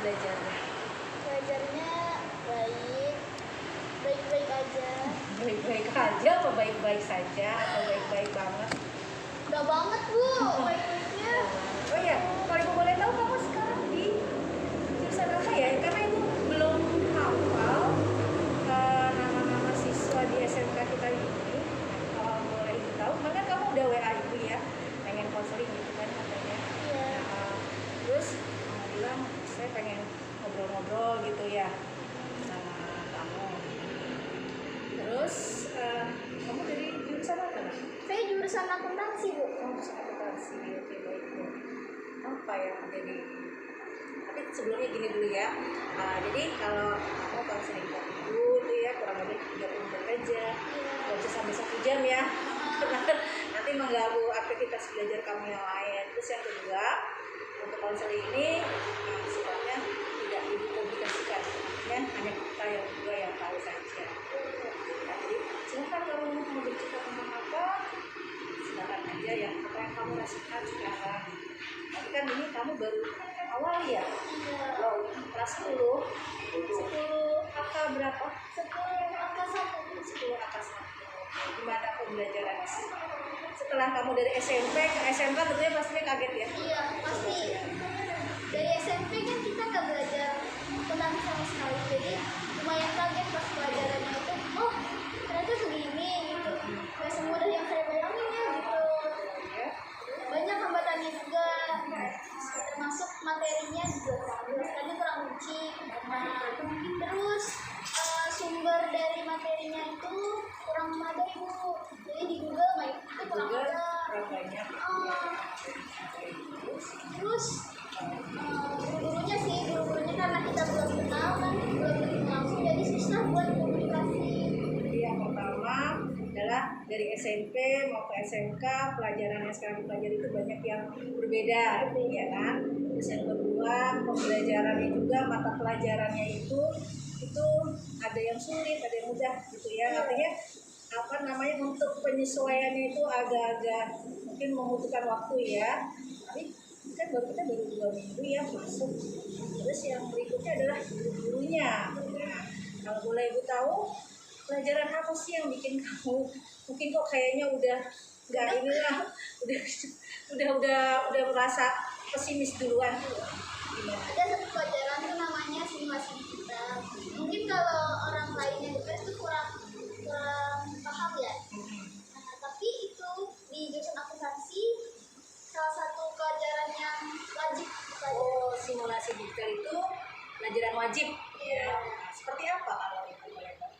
belajarnya? Belajarnya baik-baik aja. Baik-baik aja atau baik-baik saja atau baik-baik banget? Udah banget Bu, baik-baiknya. Oh ya, kalau ibu boleh tahu kamu sekarang di jurusan apa ya? Karena ibu belum hafal nama-nama siswa di SMK kita ini. Kalau boleh ibu tahu, karena kamu udah WA ibu ya, pengen konseling gitu kan katanya. Iya. Terus kamu bilang saya pengen ngobrol-ngobrol gitu ya sama kamu. Terus kamu dari jurusan apa? Saya jurusan akuntansi Bu. Jurusan akuntansi. Oke, baik Bu. Apa ya jadi? Tapi sebelumnya gini dulu ya. Jadi kalau kamu konseling ke ibu itu ya kurang lebih 30 menit aja. Nggak bisa sampai 1 jam ya. Karena nanti mengganggu aktivitas belajar kamu yang lain. Terus yang kedua, untuk konseling ini sifatnya tidak dipublikasikan, artinya hanya kita yang berdua yang tahu saja. Jadi silakan kamu mau bercerita tentang apa, silakan aja ya apa yang kamu rasakan sekarang. Tapi kan ini kamu baru awal ya, kelas 10 angka berapa? 10 angka 1. 10 angka 1. Gimana pembelajaran? Setelah kamu dari SMP ke SMK tentunya pastinya kaget ya? Iya, pasti. Dari SMP kan kita nggak belajar akuntansi sama sekali, jadi lumayan kaget pas pelajarannya itu. Oh, ternyata segini gitu. Gak semudah yang saya bayangin ya gitu. Banyak hambatannya juga, termasuk materinya juga tadi kurang uji. Terus sumber dari materinya itu kurang memadai Bu. Jadi di Google itu kurang ada. Banyak. Terus guru-gurunya karena kita belum kenal kan, belum ketemu langsung, jadi susah buat komunikasi. Jadi yang pertama adalah dari SMP mau ke SMK pelajaran yang sekarang dipelajari itu banyak yang berbeda, ya kan? Terus yang kedua pembelajarannya juga mata pelajarannya itu ada yang sulit, ada yang mudah gitu ya. Artinya untuk penyesuaiannya itu agak-agak mungkin membutuhkan waktu ya. Tapi kan kita baru 2 minggu ya masuk. Terus yang berikutnya adalah guru-gurunya. Nah, kalau boleh ibu tahu pelajaran apa sih yang bikin kamu mungkin kok kayaknya udah nggak inilah, udah merasa pesimis duluan tuh? Gimana? Ada satu pelajaran tuh namanya simulasi digital. Mungkin kalau orang lain yang dengar itu kurang paham ya. Nah, tapi itu di jurusan akuntansi salah satu pelajaran yang wajib. Oh, simulasi digital itu pelajaran wajib. Ya. Seperti apa kalau itu boleh tahu?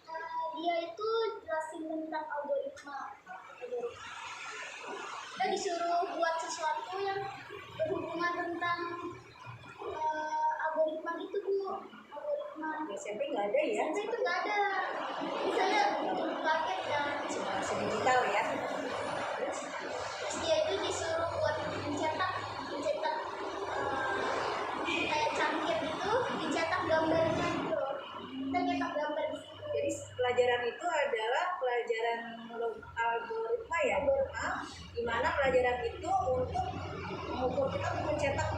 Dia itu jelasin tentang algoritma. Kita disuruh buat sesuatu yang berhubungan tentang algoritma itu Bu. Algoritma. Di SMP nggak ada ya? SMP itu nggak ada. Jadi saya kaget ya. Simulasi digital ya. Terus dia itu disuruh buat mencetak kayak cangkir gitu, dicetak gambarnya gitu. Kita nyetak gambar di situ. Jadi pelajaran itu adalah pelajaran algoritma ya, di mana pelajaran itu untuk mengukur kita untuk mencetak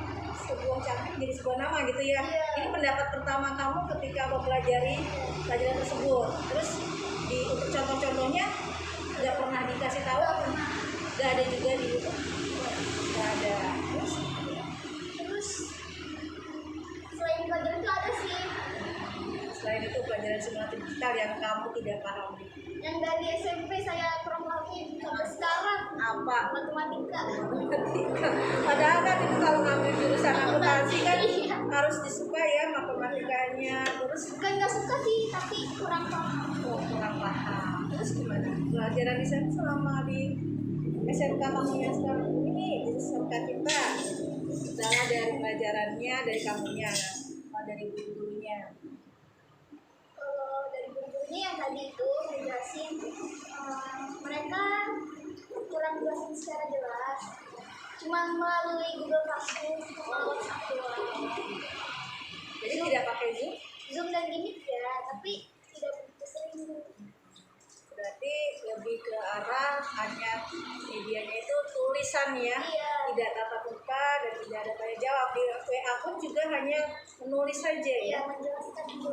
sebuah cangkir jadi sebuah nama gitu ya. Iya. Ini pendapat pertama kamu ketika mempelajari pelajaran tersebut. Terus untuk contoh-contohnya nggak pernah dikasih tahu, nggak ada juga di YouTube, nggak ada. Terus selain pelajaran itu ada sih. Selain itu pelajaran simulasi digital yang kamu tidak pahami. Yang dari SMP saya kurang pahami sampai sekarang. Apa? Matematika. Padahal kan itu kalau ngambil jurusan akuntansi kan Iya. harus disuka ya matematikanya. Terus Bukan nggak suka sih, tapi kurang paham. kurang paham. Terus gimana? Pelajaran di sana selama di SMK kamu yang sekarang ini, di SMK kita, adalah dari pelajarannya, dari kamunya, dari guru-gurunya. Kalau dari guru-gurunya yang tadi itu dijelasin, mereka kurang jelasin secara jelas. Cuma melalui Google Classroom atau WhatsApp doang. Jadi tidak pakai Zoom dan Gimik ya, tapi tidak begitu sering. Berarti lebih ke arah hanya medianya itu tulisan ya, Iya. tidak tatap muka dan tidak ada tanya jawab. Di akun juga hanya menulis saja Ya ya. menjelaskan itu.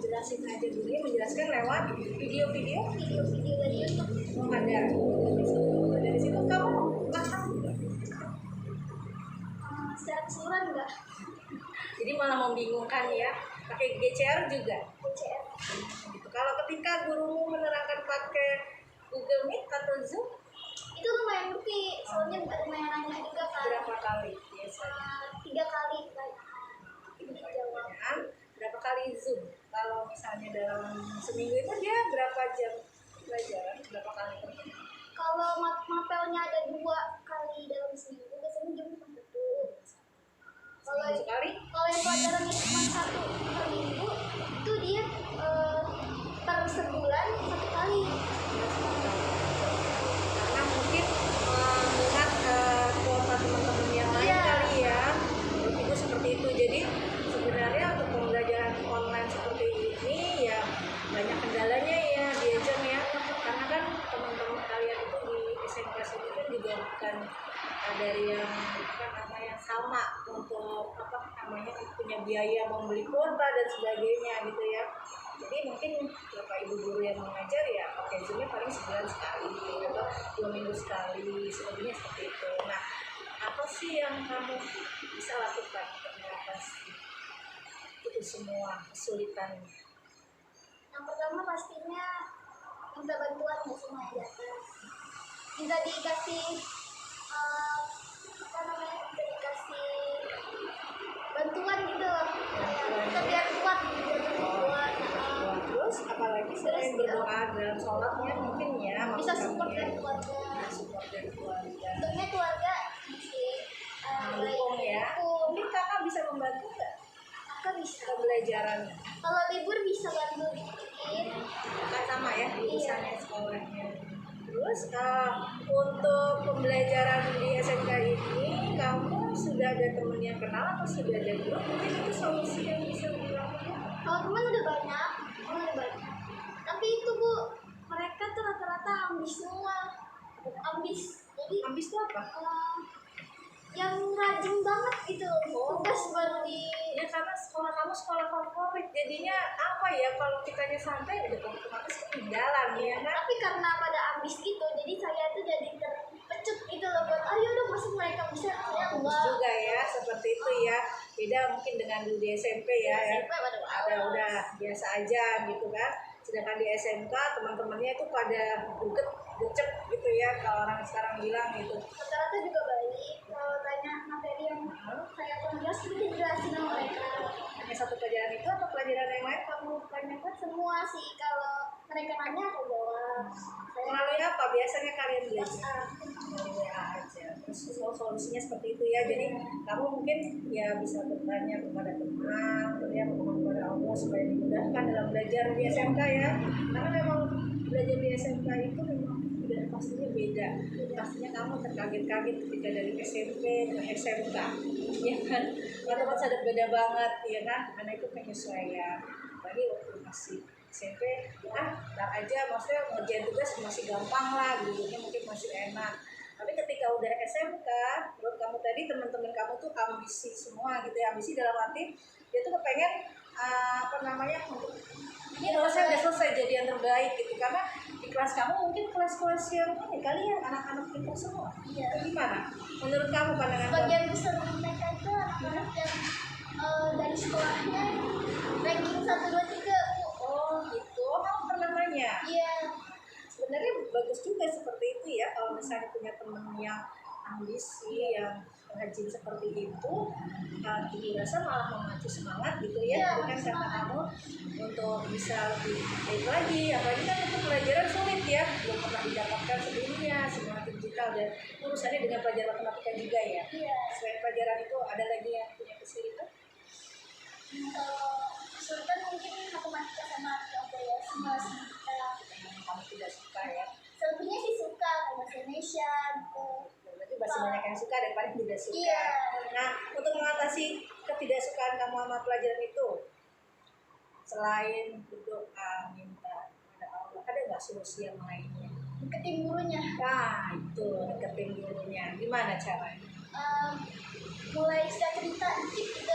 Jelasin aja dulu ya, menjelaskan lewat video-video. Video-video dari YouTube. Oh ada. Dari situ kamu paham nggak? Secara keseluruhan enggak. Jadi malah membingungkan ya. Pakai GCR juga. UCR. Gitu. Kalau ketika gurumu menerangkan pakai Google Meet atau Zoom, Itu lumayan ngerti, soalnya lumayan nanya juga kan. berapa kali biasanya? 3 kali kan. Dijawab. Pertanyaan, berapa kali Zoom? Kalau misalnya dalam seminggu itu dia berapa jam pelajaran? Berapa kali pertemuan? Kalau mapelnya ada 2 kali dalam seminggu, biasanya jam 1. Kalau Sekali? kalau yang pelajarannya cuma 1 per minggu, itu dia per sebulan 1 kali. Karena mungkin melihat kuota teman-teman yang lain Iya. kali ya. Menurut Ibu seperti itu. Jadi sebenarnya untuk pembelajaran online seperti ini ya banyak kendalanya ya diajar ya. Karena kan teman-teman kalian itu di SMK sini kan juga bukan dari yang sama untuk punya biaya membeli kuota dan sebagainya gitu ya. Jadi mungkin bapak ibu guru yang mengajar ya oke zoomnya paling sebulan sekali atau 2 minggu sekali, selebihnya seperti itu. Nah, apa sih yang kamu bisa lakukan untuk mengatasi itu semua kesulitan? Yang pertama pastinya minta bantuan ya sama yang di atas. Minta dikasih minta dikasih bantuan gitu loh. Kayak kita biar kuat gitu, buat Terus apalagi selain berdoa dalam sholatnya mungkin ya bisa maksud support kamu dari ya, keluarga. support dari keluarga. Untungnya keluarga masih Dukung ya. dukung. Mungkin kakak bisa membantu nggak Kakak bisa. pembelajarannya? Kalau libur bisa bantu bikin. Kakak sama ya urusannya sekolahnya. Terus untuk pembelajaran di SMK ini kamu sudah ada teman yang kenal atau sudah ada grup? Mungkin itu solusi yang bisa dilakukan. Kalau teman udah banyak, tapi itu Bu, mereka tuh rata-rata ambis semua. Ambis. Jadi Habis itu apa? yang rajin banget gitu. Tugas baru di Ya karena sekolah kamu sekolah favorit, jadinya apa ya kalau kitanya santai udah otomatis ketinggalan ya kan? tapi karena pada ambis gitu, jadi saya tuh jadi terpecut gitu loh buat ayo dong masuk mereka bisa, saya Bagus enggak. juga ya seperti itu ya. Beda mungkin dengan dulu di SMP ya, SMP pada ada udah biasa aja gitu kan. Sedangkan di SMK teman-temannya itu pada gercep gitu ya kalau orang sekarang bilang gitu. rata-rata juga baik. Kalau tanya materi yang saya kurang jelas itu dijelasin sama mereka. Hanya satu pelajaran itu atau pelajaran yang lain kamu tanyakan? Semua sih, kalau mereka nanya aku jawab. Saya Melalui apa biasanya kalian belajar? WhatsApp. Melalui WA aja. Terus solusinya seperti itu ya. Jadi kamu mungkin ya bisa bertanya kepada teman, ya mohon kepada Allah supaya dimudahkan dalam belajar di SMK ya. Karena memang belajar di SMK itu memang udah pastinya beda. Pastinya kamu terkaget-kaget ketika dari SMP ke SMK, ya kan? Karena pasti ada beda banget, ya kan? Karena itu penyesuaian. Apalagi waktu masih SMP, ntar aja, maksudnya ngerjain tugas masih gampang lah, dulunya mungkin masih enak. Tapi ketika udah SMK, menurut kamu tadi teman-teman kamu tuh ambisi semua gitu ya, ambisi dalam arti dia tuh kepengen ini kalau saya udah selesai jadi yang terbaik gitu, karena di kelas kamu mungkin kelas-kelas yang ini kali ya anak-anak kita semua. Iya. Gimana? Menurut kamu pandangan kamu? Sebagian besar mereka itu anak-anak yang dari sekolahnya ranking 1, 2, 3. Oh gitu, kamu pernah nanya? Iya. Sebenarnya bagus juga seperti itu ya kalau misalnya punya temen yang ambisi, yang rajin seperti itu, Ibu rasa malah memacu semangat gitu ya, Iya, bukan karena semangat. kamu untuk bisa lebih baik lagi. Apalagi kan itu pelajaran sulit ya, belum pernah didapatkan sebelumnya, semua digital dan urusannya dengan pelajaran matematika juga ya. Iya. Selain pelajaran itu ada lagi yang punya kesulitan? Kalau kesulitan mungkin matematika sama apa ya, semua sih. Yang kamu tidak suka ya? Selebihnya sih suka, kayak bahasa Indonesia gitu. Berarti masih banyak yang suka daripada yang tidak suka. Iya. Nah, untuk mengatasi ketidaksukaan kamu sama pelajaran itu, selain berdoa minta kepada Allah, ada nggak solusi yang lainnya? Deketin gurunya. Nah, itu deketin gurunya. Gimana caranya? Mulai cerita dikit gitu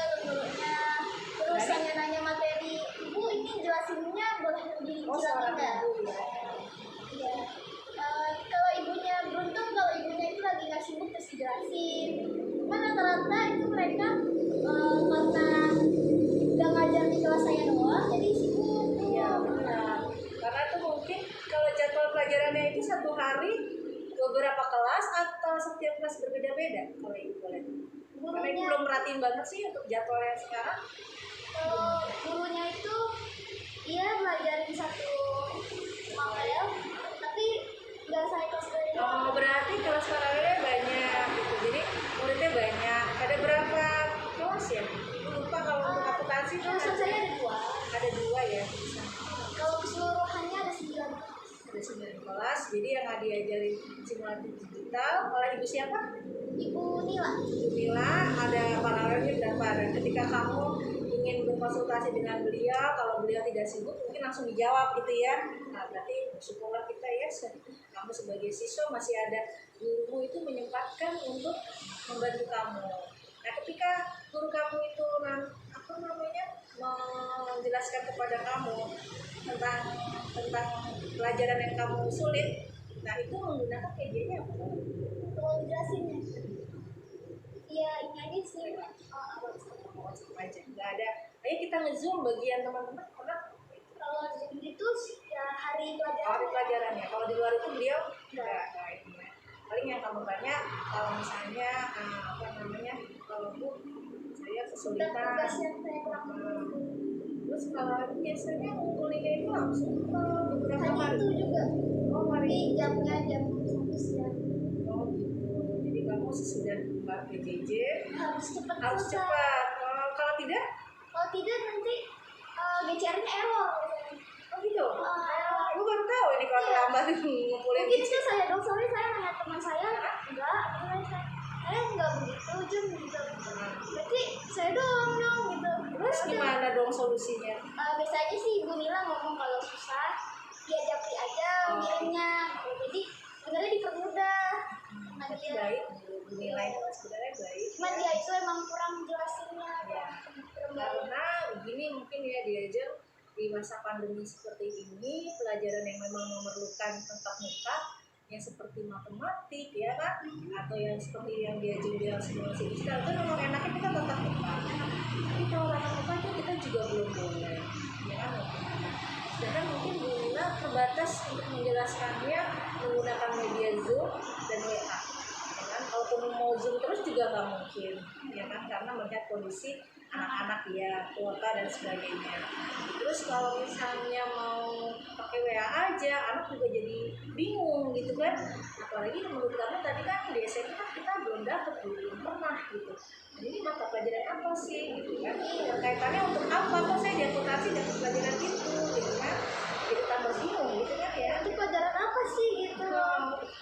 kelas berbeda-beda kalau ibu boleh. Karena ibu Gurunya, belum merhatiin banget sih untuk jadwalnya sekarang. gurunya itu dia belajarin satu model, tapi nggak saya kelas dari Oh, berarti kelas paralelnya banyak gitu. Jadi muridnya banyak. Ada berapa kelas ya? Ibu lupa kalau untuk akuntansi kan jurusan saya ada dua. ada 2 ya. Kalau keseluruhannya ada 9. Ada 9 kelas. Jadi yang diajarin simulasi digital oleh ibu siapa? Ibu Nila. Ibu Mila. Ada paralelnya berapa? Dan ketika kamu ingin berkonsultasi dengan beliau, kalau beliau tidak sibuk mungkin langsung dijawab gitu ya. Nah, berarti bersyukurlah kita ya, kamu sebagai siswa masih ada gurumu itu menyempatkan untuk membantu kamu. Nah, ketika guru kamu itu apa namanya menjelaskan kepada kamu tentang pelajaran yang kamu sulit, nah itu menggunakan medianya apa? Kalau dijelasin ya, ya ini aja sih. WhatsApp aja, nggak ada. Ayo kita ngezoom bagian teman-teman karena Kalau gitu ya hari hari pelajaran. pelajarannya. Kalau di luar itu beliau nggak ini ya. Paling yang kamu tanya kalau misalnya apa namanya kalau bu saya Dan kesulitan. tugas yang saya kurang Terus kalau biasanya ngumpulnya itu langsung ke beberapa hari hari. itu juga. Oh hari. Di jamnya jam 1 siang. Oh gitu. Jadi kamu sesudah buka PJJ Harus cepat harus selesai. cepat. Kalau tidak, Kalau tidak nanti GCR-nya error. oh gitu. Error. Ibu baru tahu ini kalau Iya. terlambat ngumpulin. Mungkin itu saya dong, soalnya saya nanya teman saya enggak, saya enggak begitu jam gitu. Berarti saya dong gitu. Terus gimana dong solusinya? Biasanya sih Ibu Nila ngomong kalau susah dia japri aja ngirimnya. Jadi sebenarnya dipermudah. Nah, Tapi dia baik, nilai sebenarnya baik. cuman dia itu emang kurang jelasinnya. Ya, karena begini mungkin ya diajar di masa pandemi seperti ini pelajaran yang memang memerlukan tatap muka yang seperti matematik ya kan atau yang seperti yang diajar di simulasi digital itu memang enaknya kita tatap muka. Tapi kalau tatap muka itu kita juga belum boleh ya kan. Sedangkan mungkin Bu Nina terbatas untuk menjelaskannya menggunakan media Zoom dan WA. Ya kan? Kalaupun mau Zoom terus juga nggak mungkin, ya kan? Karena melihat kondisi anak-anak ya, kuota dan sebagainya. Terus kalau misalnya mau pakai WA aja, anak juga jadi bingung gitu kan. Apalagi menurut kamu tadi kan di SMP kan kita belum pernah gitu. Nah, ini mata pelajaran apa sih gitu kan? Dan kaitannya untuk apa? Kok saya diamputasi dapat pelajaran itu gitu kan? Jadi tambah bingung gitu kan ya. Itu pelajaran apa sih gitu?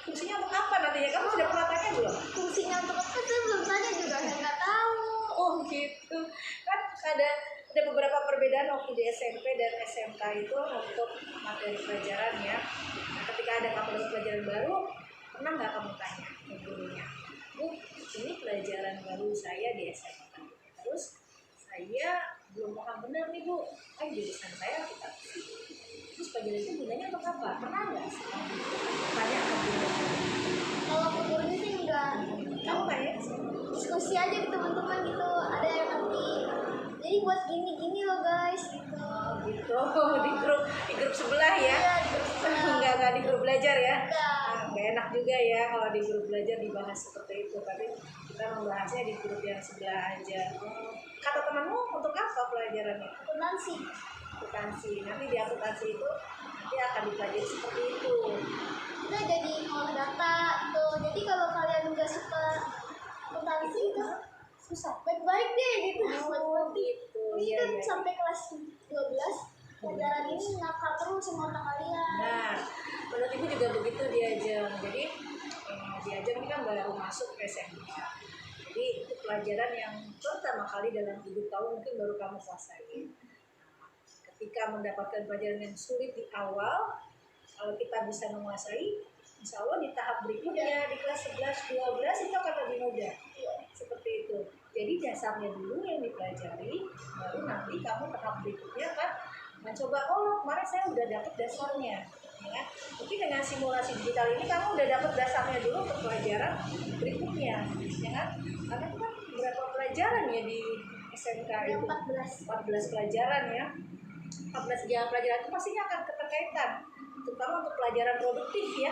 Fungsinya untuk apa nantinya? Kamu sudah pernah tanya belum? Fungsinya untuk apa? Saya belum tanya juga, saya nggak tahu. Oh gitu. Kan ada beberapa perbedaan waktu di SMP dan SMK itu untuk materi pelajaran ya. Nah, ketika ada materi pelajaran baru, pernah nggak kamu tanya ke gurunya? Bu, ini pelajaran baru saya di SMK. Terus saya belum paham benar nih Bu. Jurusan saya kita. Terus pelajaran itu gunanya untuk apa? Pernah nggak sih tanya ke gurunya? Kalau ke gurunya sih enggak. Kamu tanya? Diskusi aja ke teman-teman gitu. Ada yang nanti. Jadi buat gini-gini loh guys gitu. Oh gitu. Di grup sebelah ya? Iya, di grup sebelah. Enggak di grup belajar ya? Enggak. Nggak enak juga ya kalau di grup belajar dibahas seperti itu. Tapi kita membahasnya di grup yang sebelah aja. Kata temanmu untuk apa pelajarannya? Akuntansi. Akuntansi. Nanti di akuntansi itu nanti akan dipelajari seperti itu. Kita jadi ngolah data gitu. Jadi kalau kalian nggak suka akuntansi itu susah. Baik-baik deh gitu. Oh gitu. Ini Iya kan iya. sampai kelas 12 pelajaran ini ngakak terus sama otak kalian. Nah, menurut ibu juga begitu diajeng. Jadi diajeng ini kan baru masuk ke SMK. Jadi itu pelajaran yang pertama kali dalam hidup kamu mungkin baru kamu kuasai. Ketika mendapatkan pelajaran yang sulit di awal, kalau kita bisa menguasai, insya Allah di tahap berikutnya di kelas 11, 12 itu akan lebih mudah. Seperti itu. Jadi dasarnya dulu yang dipelajari, baru nanti kamu tahap berikutnya kan mencoba, oh kemarin saya udah dapat dasarnya. Ya. Mungkin dengan simulasi digital ini kamu udah dapat dasarnya dulu untuk pelajaran berikutnya. Ya kan? Karena itu kan berapa pelajaran ya di SMK Ada itu? 14 pelajaran ya. 14 pelajaran itu pastinya akan keterkaitan, terutama untuk pelajaran produktif ya.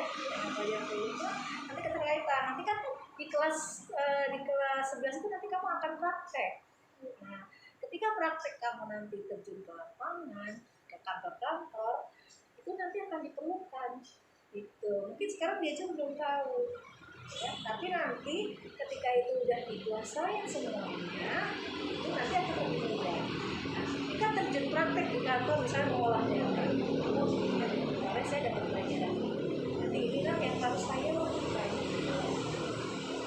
Pelajaran produktif nanti keterkaitan. Nanti kan di kelas 11 itu nanti kamu akan praktek. Nah, ketika praktek kamu nanti terjun ke lapangan, ke kantor-kantor, itu nanti akan diperlukan. Gitu. Mungkin sekarang dia juga belum tahu. Ya, tapi nanti ketika itu udah dikuasai semuanya, itu nanti akan lebih mudah. Nah, ketika terjun praktek di kantor, misalnya mengolah data, oh, kemarin saya dapat pelajaran. Nanti inilah yang harus saya lakukan.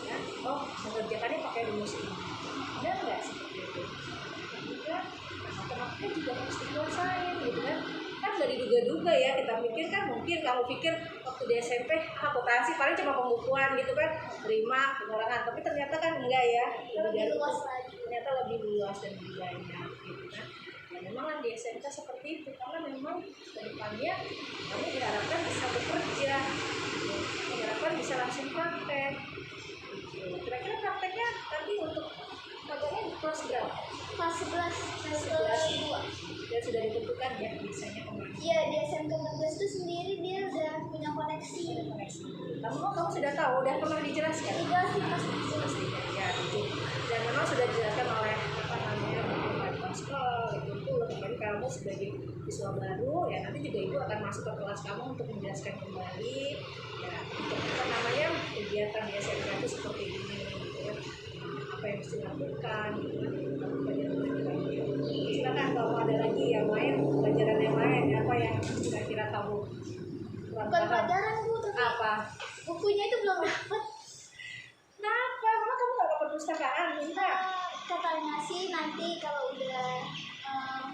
Ya, oh, mengerjakannya pakai rumus ini. Benar nggak seperti itu? Ya, matematika juga harus dikuasain, gitu kan? Kan nggak diduga-duga ya, kita pikir kan mungkin kalau pikir waktu di SMP akuntansi paling cuma pembukuan gitu kan, terima pengurangan, tapi ternyata kan enggak ya, Lebih luas lagi. ternyata lebih luas dan lebih banyak gitu kan. Ya memang kan di SMK seperti itu, karena memang kedepannya kami diharapkan bisa bekerja, gitu. Diharapkan bisa langsung praktek gitu. Kira-kira prakteknya nanti untuk magangnya di kelas berapa? Kelas 11, semester 2. Dan sudah ditentukan ya biasanya kemana? Iya, di SMK 14 itu sendiri dia udah punya koneksi. Kamu sudah tahu, udah pernah dijelaskan? Iya sih pasti. Ya, itu. Dan memang sudah dijelaskan oleh apa namanya Pak Sekolah, itu kemarin kamu sebagai siswa baru, ya nanti juga ibu akan masuk ke kelas kamu untuk menjelaskan kembali, ya untuk apa namanya kegiatan di SMK itu seperti ini, gitu ya. Apa yang mesti dilakukan, gitu kan? Silakan kalau ada lagi yang lain, pelajaran yang lain, apa yang kira-kira kamu kurang Bukan paham? pelajaran Bu, tapi Apa? bukunya itu belum dapat. Kenapa? Emang kamu nggak ke perpustakaan? Minta? Katanya sih nanti kalau udah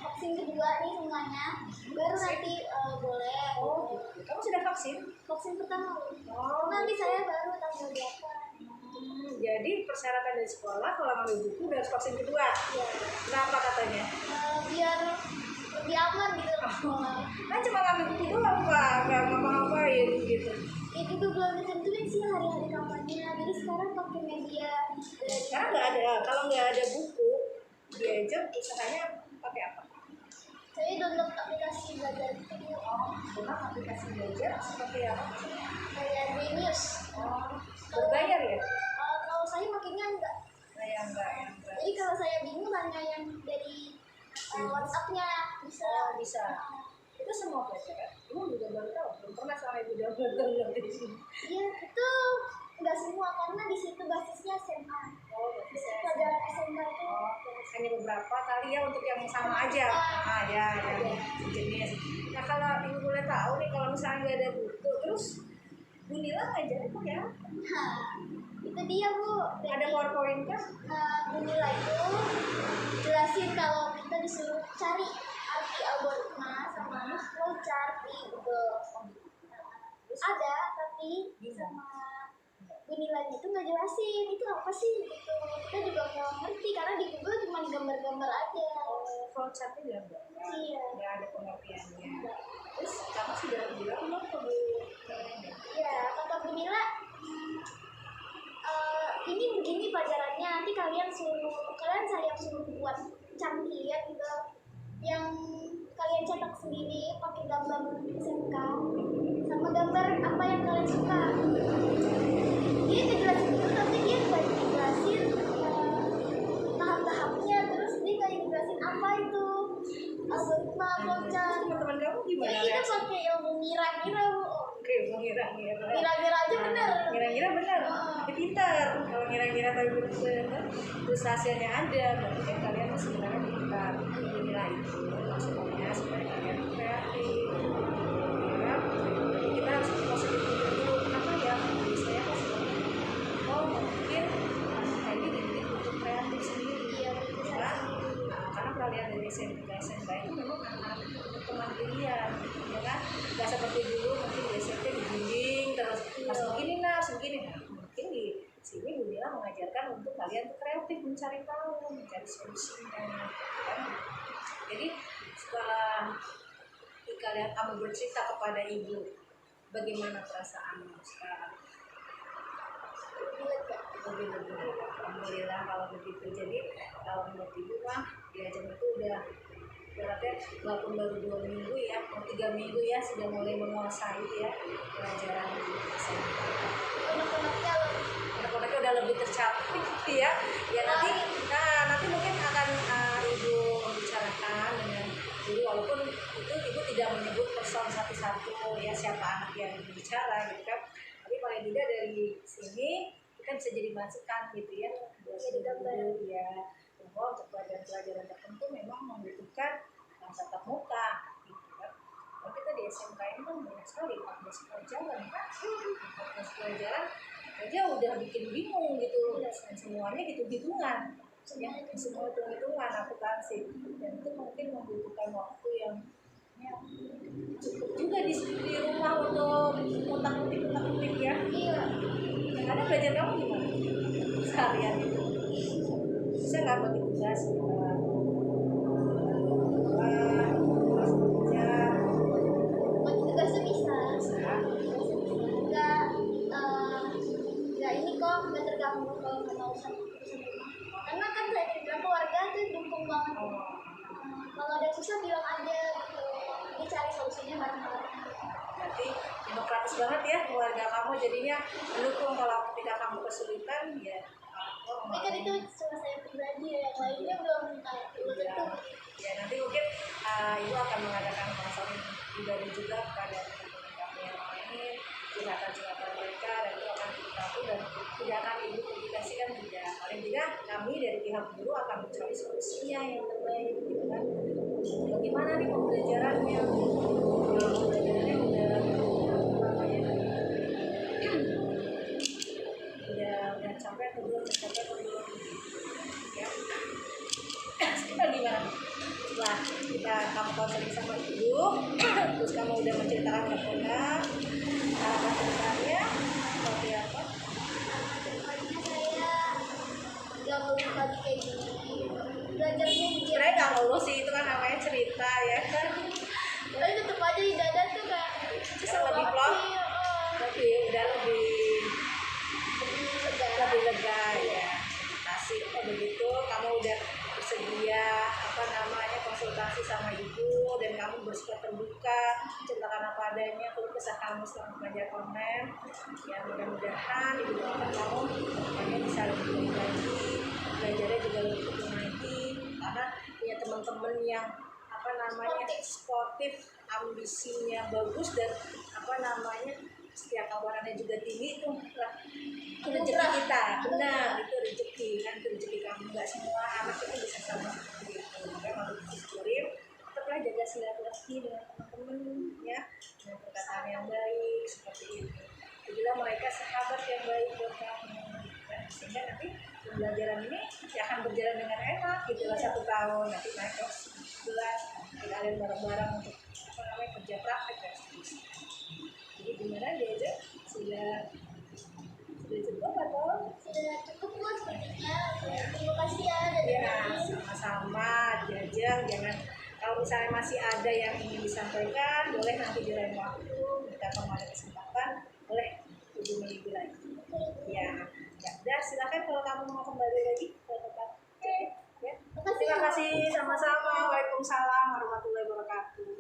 vaksin kedua nih semuanya, baru nanti boleh. Oh, gitu. Kamu sudah vaksin? Vaksin pertama. Oh, Nanti saya baru tanggal 8. jadi persyaratan dari sekolah kalau ngambil buku harus vaksin kedua. Ya. Kenapa katanya? Biar lebih aman gitu loh sekolah. Kan cuma ngambil buku doang Pak, nggak ngapa-ngapain gitu. Itu tuh belum ditentuin sih hari-hari kampanye. Jadi sekarang pakai media. Sekarang nggak ada, kalau nggak ada buku, dia usahanya pakai apa? Saya download aplikasi belajar video. Bukan aplikasi belajar seperti apa? Kayak Genius. Berbayar ya? Kalau saya makanya enggak. Saya enggak. Jadi kalau saya bingung tanya yang dari WhatsApp-nya bisa. Oh, bisa. Itu semua pelajaran. Ibu juga baru tahu, belum pernah sama ibu download di sini. Iya, itu enggak semua karena di situ basisnya SMA. Oh, basisnya Pelajaran SMA itu hanya beberapa kali ya untuk yang sama aja. Ya, jenis. Nah kalau ibu boleh tahu nih, kalau misalnya nggak ada buku, terus Bu Nila ngajarin pakai apa? Nah, itu dia Bu. Ada PowerPoint kah? Bu Nila itu jelasin kalau kita disuruh cari arti algoritma sama flowchart di Google. Ada, tapi sama Bu Nila itu nggak jelasin itu apa sih gitu. Kita juga nggak ngerti karena di Google cuma gambar-gambar aja. Flowchartnya gambar. Iya. Nggak ada pengertiannya. Terus kamu sudah bilang belum ke Bu? Iya, kata Bu Nila, ini begini pelajarannya. Nanti kalian saya suruh buat cangkian gitu, yang kalian cetak sendiri pakai gambar SMK sama gambar apa yang kalian suka. Dia ngejelasin dulu, tapi dia nggak dijelasin tahap-tahapnya. Terus dia nggak dijelasin apa itu algoritma flowchart. Teman-teman kamu gimana? Ya kita pakai ilmu ngira-ngira Bu. Oke, ngira-ngira. Ngira-ngira aja bener. Ngira-ngira benar. Tapi pintar. Kalau ngira-ngira tapi terus hasilnya ada, berarti kan kalian sebenarnya pintar. Ngira itu maksudnya supaya kalian kreatif. Ya, kita harus positif dulu. Kenapa ya? Saya positif. Oh mungkin ini dididik untuk kreatif sendiri. Ya, karena peralihan dari SMP ke SMK itu memang anak-anak itu untuk kemandirian, ya kan? Nggak seperti dulu mungkin di SMP dibimbing terus harus begini begini. Nah, mungkin di sini Bu Nila mengajarkan untuk kalian tuh kreatif, mencari tahu, mencari solusinya, kan? Jadi setelah kamu bercerita kepada ibu, bagaimana perasaanmu sekarang? Lebih alhamdulillah kalau begitu. Jadi kalau menurut ibu mah diajar itu udah berarti walaupun baru 2 minggu ya, 3 minggu ya sudah mulai menguasai ya pelajaran di SMK. Anak-anaknya unek-uneknya udah lebih tercapai gitu ya. Ya nanti mungkin akan ibu bicarakan dengan guru, walaupun itu ibu tidak menyebut person satu-satu ya siapa anak yang bicara gitu kan, tapi paling tidak dari sini kita bisa jadi masukan gitu ya buat guru ya, bahwa untuk pelajaran-pelajaran tertentu memang membutuhkan tatap muka gitu kan. Kalau kita di SMK ini kan banyak sekali 14 pelajaran kan, 14 pelajaran aja udah bikin bingung gitu, dan semuanya hitung-hitungan ya, semua hitung-hitungan akuntansi, dan itu mungkin membutuhkan waktu yang ya, cukup juga di rumah untuk utak-utik ya. Iya. Yang ada belajar kamu gimana seharian itu? Bisa nggak bagi tugas Bagi tugasnya bisa. Nggak ini kok nggak terganggu kalau nggak mau urusan rumah. Karena kan saya bilang keluarga tuh dukung banget. Kalau ada yang susah bilang aja gitu. Jadi cari solusinya bareng-bareng. Berarti demokratis banget ya keluarga kamu, jadinya mendukung kalau ketika kamu kesulitan ya. Tapi kan itu cuma saya pribadi ya, yang lainnya belum tentu. Ya nanti mungkin ibu akan mengadakan konseling pribadi juga kepada teman-teman kamu yang lain, curhatan mereka, dan itu akan kita dan tidak akan ibu publikasikan juga. Paling tidak kami dari pihak guru akan mencari solusinya yang terbaik gitu kan. Bagaimana nih pembelajarannya? Pembelajarannya udah sampai atau belum ya. Sekitar gimana? Setelah kamu konseling sama ibu, terus kamu udah menceritakan ke Pona, kedepannya seperti apa? Kedepannya saya nggak mau lagi kayak gini. Belajarnya Sebenarnya nggak lulus sih, itu kan namanya cerita ya kan. tapi tetap aja di dada tuh kayak Sekarang lebih plong, tapi udah lebih lega ya. Kasih begitu kamu udah bersedia konsultasi sama ibu, dan kamu bersikap terbuka, ceritakan apa adanya, keluh kesah kamu selama belajar online. Ya mudah-mudahan ibu doakan kamu bisa lebih baik lagi, belajarnya juga lebih tekun lagi, karena punya teman-teman yang sportif, ambisinya bagus, dan setiap kawanannya juga tinggi. Itu rezeki kita, benar, itu rezeki kan, itu rezeki kamu. Nggak semua anak itu bisa sama seperti itu, makanya harus disyukurin. Tetaplah jaga silaturahmi dengan teman-teman ya, dengan perkataan yang baik seperti itu. Jadilah mereka sahabat yang baik buat kamu, sehingga nanti pembelajaran ini akan berjalan dengan enak gitu lah, 1 tahun nanti naik kelas 11, kalian bareng-bareng untuk kerja praktek dan seterusnya. Jadi gimana diajak? Sudah cukup atau? Sudah cukup buat sepertinya. Terima kasih ya. Ya, sama-sama diajak. Jangan, kalau misalnya masih ada yang ingin disampaikan, boleh nanti di lain waktu. Kita kalau ada kesempatan, boleh hubungi ibu lagi. Ya, udah silakan kalau kamu mau kembali lagi ke tempat. Ya. Terima kasih sama-sama. Waalaikumsalam warahmatullahi wabarakatuh.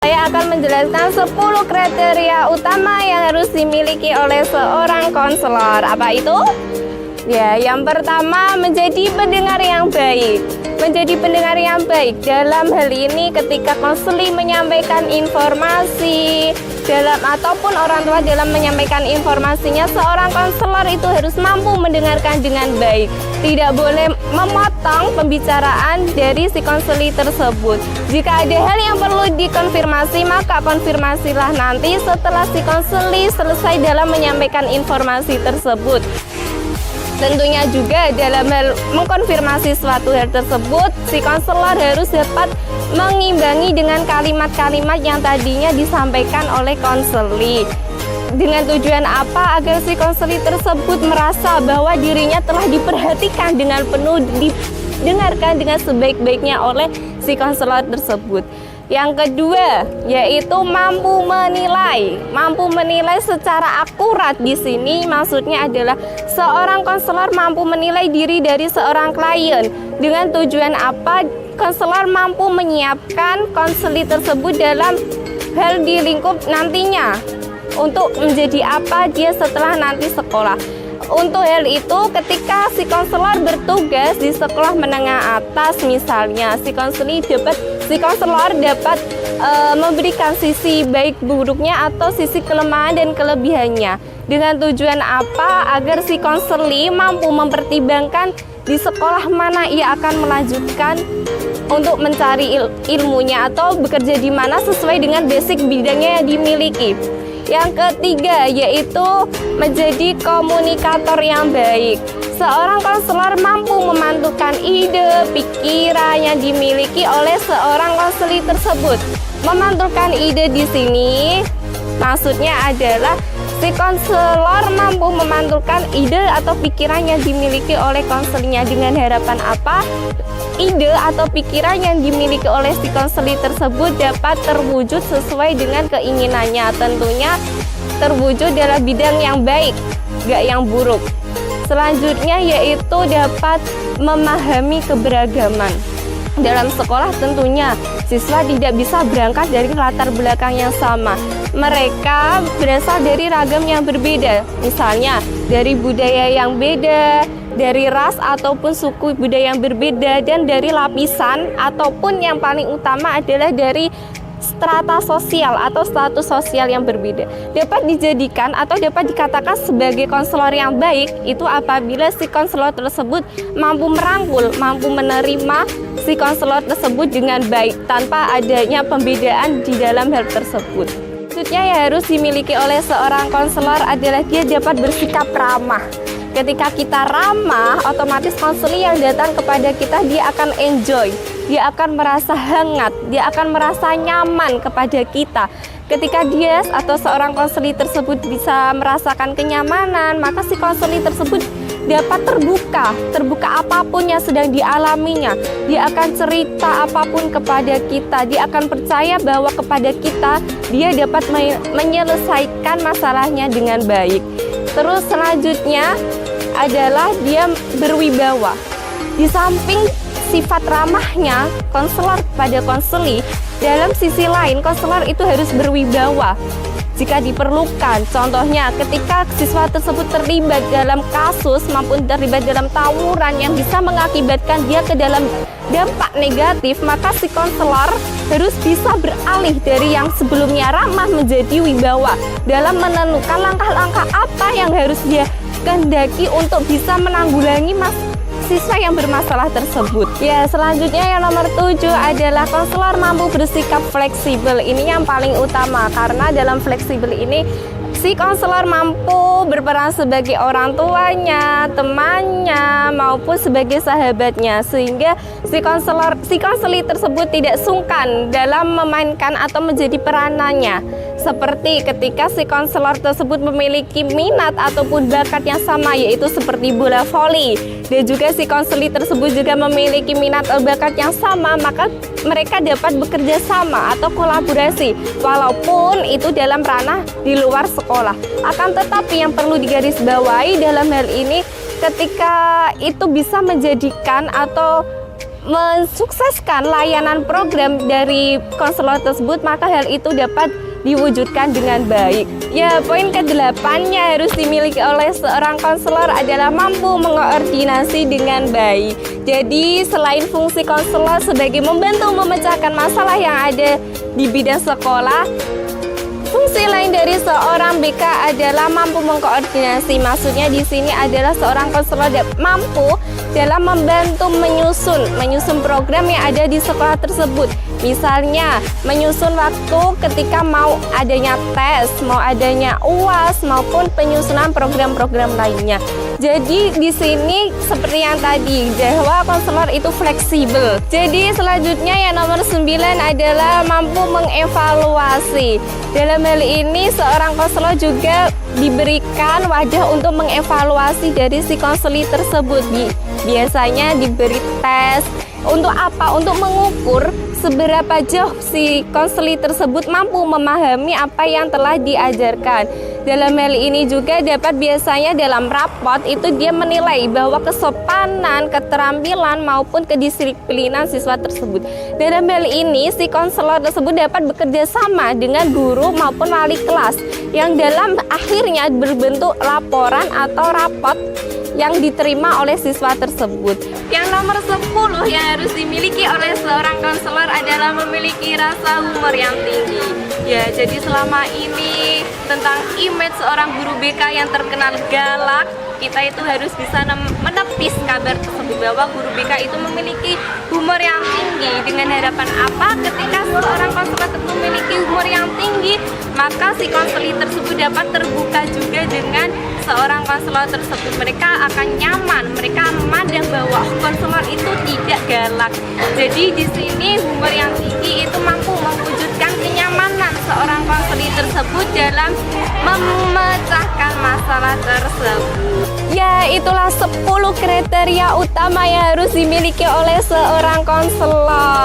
Saya akan menjelaskan 10 kriteria utama yang harus dimiliki oleh seorang konselor. Apa itu? Ya, yang pertama menjadi pendengar yang baik. Menjadi pendengar yang baik dalam hal ini ketika konseling menyampaikan informasi ataupun orang tua dalam menyampaikan informasinya, seorang konselor itu harus mampu mendengarkan dengan baik. Tidak boleh memotong pembicaraan dari si konseli tersebut. Jika ada hal yang perlu dikonfirmasi, maka konfirmasilah nanti setelah si konseli selesai dalam menyampaikan informasi tersebut. Tentunya juga dalam hal mengkonfirmasi suatu hal tersebut, si konselor harus dapat mengimbangi dengan kalimat-kalimat yang tadinya disampaikan oleh konseli. Dengan tujuan apa? Agar si konseli tersebut merasa bahwa dirinya telah diperhatikan dengan penuh, didengarkan dengan sebaik-baiknya oleh si konselor tersebut. Yang kedua, yaitu mampu menilai. Mampu menilai secara akurat. Di sini maksudnya adalah seorang konselor mampu menilai diri dari seorang klien. Dengan tujuan apa? Konselor mampu menyiapkan konseli tersebut dalam hal di lingkup nantinya. untuk menjadi apa dia setelah nanti sekolah. Untuk hal itu, ketika si konselor bertugas di sekolah menengah atas misalnya, si konselor dapat memberikan sisi baik buruknya atau sisi kelemahan dan kelebihannya. Dengan tujuan apa? Agar si konseli mampu mempertimbangkan di sekolah mana ia akan melanjutkan untuk mencari ilmunya atau bekerja di mana sesuai dengan basic bidangnya yang dimiliki. Yang ketiga yaitu menjadi komunikator yang baik. Seorang konselor mampu memantulkan ide, pikiran yang dimiliki oleh seorang konseli tersebut. Memantulkan ide di sini maksudnya adalah si konselor mampu memantulkan ide atau pikiran yang dimiliki oleh konselinya dengan harapan apa? Ide atau pikiran yang dimiliki oleh si konseli tersebut dapat terwujud sesuai dengan keinginannya. Tentunya terwujud dalam bidang yang baik, gak yang buruk. Selanjutnya yaitu dapat memahami keberagaman. Dalam sekolah tentunya siswa tidak bisa berangkat dari latar belakang yang sama. Mereka berasal dari ragam yang berbeda. Misalnya dari budaya yang beda, dari ras ataupun suku budaya yang berbeda, dan dari lapisan ataupun yang paling utama adalah dari strata sosial atau status sosial yang berbeda. Dapat dijadikan atau dapat dikatakan sebagai konselor yang baik itu apabila si konselor tersebut mampu merangkul, mampu menerima si konselor tersebut dengan baik tanpa adanya pembedaan di dalam hal tersebut. Selanjutnya yang harus dimiliki oleh seorang konselor adalah dia dapat bersikap ramah. Ketika kita ramah, otomatis konseli yang datang kepada kita dia akan enjoy, dia akan merasa hangat, dia akan merasa nyaman kepada kita. Ketika dia atau seorang konseli tersebut bisa merasakan kenyamanan, maka si konseli tersebut dapat terbuka apapun yang sedang dialaminya. Dia akan cerita apapun kepada kita, dia akan percaya bahwa kepada kita dia dapat menyelesaikan masalahnya dengan baik. Terus selanjutnya adalah dia berwibawa. Di samping sifat ramahnya konselor pada konseli, dalam sisi lain konselor itu harus berwibawa jika diperlukan. Contohnya ketika siswa tersebut terlibat dalam kasus maupun terlibat dalam tawuran yang bisa mengakibatkan dia ke dalam dampak negatif, maka si konselor harus bisa beralih dari yang sebelumnya ramah menjadi wibawa dalam menentukan langkah-langkah apa yang harus dia kehendaki untuk bisa menanggulangi siswa yang bermasalah tersebut. Ya, selanjutnya yang nomor 7 adalah konselor mampu bersikap fleksibel. Ini yang paling utama karena dalam fleksibel ini si konselor mampu berperan sebagai orang tuanya, temannya, maupun sebagai sahabatnya, sehingga si konseli tersebut tidak sungkan dalam memainkan atau menjadi peranannya. Seperti ketika si konselor tersebut memiliki minat ataupun bakat yang sama, yaitu seperti bola voli, dan juga si konseli tersebut juga memiliki minat atau bakat yang sama, maka mereka dapat bekerja sama atau kolaborasi walaupun itu dalam ranah di luar sekolah. Akan tetapi yang perlu digarisbawahi dalam hal ini, ketika itu bisa menjadikan atau mensukseskan layanan program dari konselor tersebut, maka hal itu dapat diwujudkan dengan baik. Ya, poin ke-8 harus dimiliki oleh seorang konselor adalah mampu mengkoordinasi dengan baik. Jadi selain fungsi konselor sebagai membantu memecahkan masalah yang ada di bidang sekolah, fungsi lain dari seorang BK adalah mampu mengkoordinasi. Maksudnya di sini adalah seorang konselor mampu dalam membantu menyusun program yang ada di sekolah tersebut. Misalnya menyusun waktu ketika mau adanya tes, mau adanya UAS maupun penyusunan program-program lainnya. Jadi di sini seperti yang tadi bahwa konselor itu fleksibel. Jadi selanjutnya yang nomor 9 adalah mampu mengevaluasi. Dalam hal ini seorang konselor juga diberikan wadah untuk mengevaluasi dari si konseli tersebut. Biasanya diberi tes. Untuk apa? Untuk mengukur seberapa jauh si konseli tersebut mampu memahami apa yang telah diajarkan. Dalam hal ini juga dapat biasanya dalam rapot itu dia menilai bahwa kesopanan, keterampilan maupun kedisiplinan siswa tersebut. Dalam hal ini si konselor tersebut dapat bekerja sama dengan guru maupun wali kelas yang dalam akhirnya berbentuk laporan atau rapot yang diterima oleh siswa tersebut. Yang nomor 10 yang harus dimiliki oleh seorang konselor adalah memiliki rasa humor yang tinggi. Ya, jadi selama ini tentang image seorang guru BK yang terkenal galak, kita itu harus bisa menepis kabar tersebut bahwa guru BK itu memiliki humor yang tinggi. Dengan harapan apa? Ketika seorang konselor itu memiliki humor yang tinggi, maka si konselor tersebut dapat terbuka juga dengan seorang konselor tersebut. Mereka akan nyaman, mereka memandang bahwa konselor itu tidak galak. Jadi di sini humor yang tinggi itu mampu mewujudkan kenyamanan seorang konselor tersebut dalam memecahkan masalah tersebut. Ya, itulah 10 kriteria utama yang harus dimiliki oleh seorang konselor.